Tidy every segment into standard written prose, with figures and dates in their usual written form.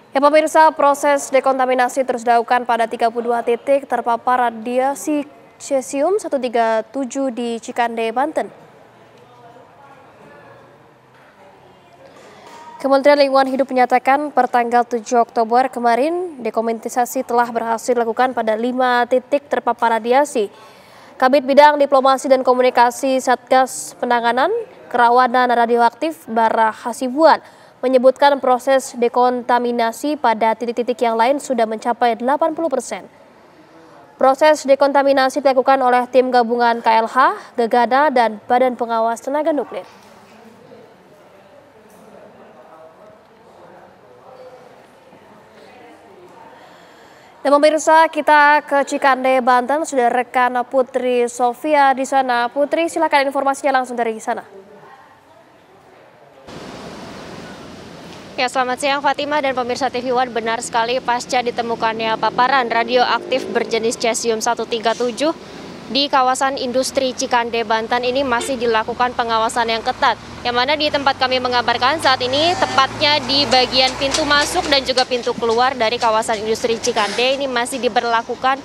Ya pemirsa, proses dekontaminasi terus dilakukan pada 32 titik terpapar radiasi cesium 137 di Cikande, Banten. Kementerian Lingkungan Hidup menyatakan per tanggal 7 Oktober kemarin, dekontaminasi telah berhasil dilakukan pada 5 titik terpapar radiasi. Kabid Bidang Diplomasi dan Komunikasi Satgas Penanganan Kerawanan Radioaktif Bara Hasibuan menyebutkan proses dekontaminasi pada titik-titik yang lain sudah mencapai 80%. Proses dekontaminasi dilakukan oleh tim gabungan KLH, Gegana, dan Badan Pengawas Tenaga Nuklir. Dan pemirsa, kita ke Cikande, Banten, sudah rekan Putri Sofia di sana. Putri, silakan informasinya langsung dari sana. Ya, selamat siang Fatima dan pemirsa TV One. Benar sekali, pasca ditemukannya paparan radioaktif berjenis cesium 137 di kawasan industri Cikande, Banten ini masih dilakukan pengawasan yang ketat. Yang mana di tempat kami mengabarkan saat ini tepatnya di bagian pintu masuk dan juga pintu keluar dari kawasan industri Cikande ini masih diberlakukan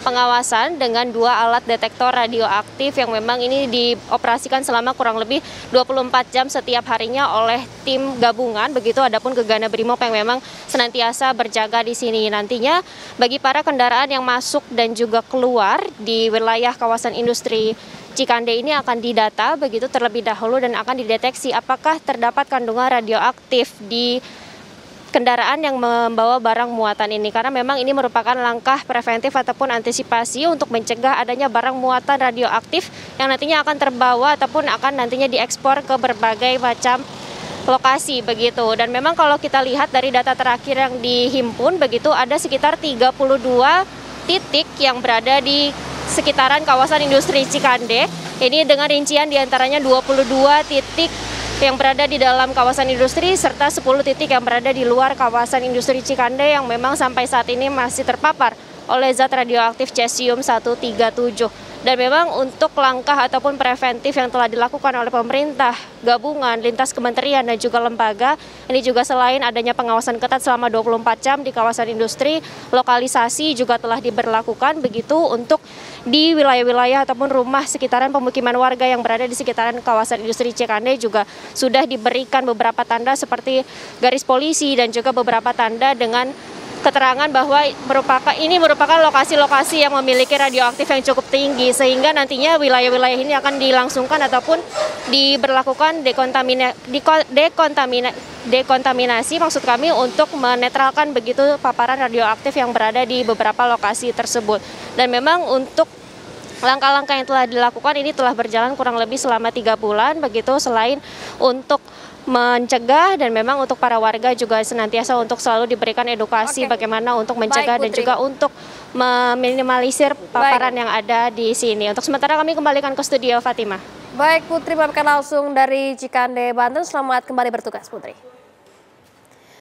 pengawasan dengan 2 alat detektor radioaktif yang memang ini dioperasikan selama kurang lebih 24 jam setiap harinya oleh tim gabungan. Begitu adapun Gegana Brimob yang memang senantiasa berjaga di sini. Nantinya bagi para kendaraan yang masuk dan juga keluar di wilayah kawasan industri Cikande ini akan didata begitu terlebih dahulu dan akan dideteksi apakah terdapat kandungan radioaktif di kendaraan yang membawa barang muatan ini, karena memang ini merupakan langkah preventif ataupun antisipasi untuk mencegah adanya barang muatan radioaktif yang nantinya akan terbawa ataupun akan nantinya diekspor ke berbagai macam lokasi begitu. Dan memang kalau kita lihat dari data terakhir yang dihimpun begitu ada sekitar 32 titik yang berada di sekitaran kawasan industri Cikande. Ini dengan rincian diantaranya 22 titik yang berada di dalam kawasan industri serta 10 titik yang berada di luar kawasan industri Cikande yang memang sampai saat ini masih terpapar oleh zat radioaktif cesium 137. Dan memang untuk langkah ataupun preventif yang telah dilakukan oleh pemerintah, gabungan, lintas kementerian dan juga lembaga, ini juga selain adanya pengawasan ketat selama 24 jam di kawasan industri, lokalisasi juga telah diberlakukan begitu untuk di wilayah-wilayah ataupun rumah sekitaran pemukiman warga yang berada di sekitaran kawasan industri Cikande juga sudah diberikan beberapa tanda seperti garis polisi dan juga beberapa tanda dengan keterangan bahwa ini merupakan lokasi-lokasi yang memiliki radioaktif yang cukup tinggi, sehingga nantinya wilayah-wilayah ini akan dilangsungkan ataupun diberlakukan dekontaminasi maksud kami untuk menetralkan begitu paparan radioaktif yang berada di beberapa lokasi tersebut. Dan memang untuk langkah-langkah yang telah dilakukan ini telah berjalan kurang lebih selama 3 bulan begitu, selain untuk mencegah dan memang untuk para warga juga senantiasa untuk selalu diberikan edukasi bagaimana untuk mencegah dan juga untuk meminimalisir paparan yang ada di sini. Untuk sementara kami kembalikan ke studio Fatima. Baik Putri, melaporkan langsung dari Cikande, Banten. Selamat kembali bertugas Putri.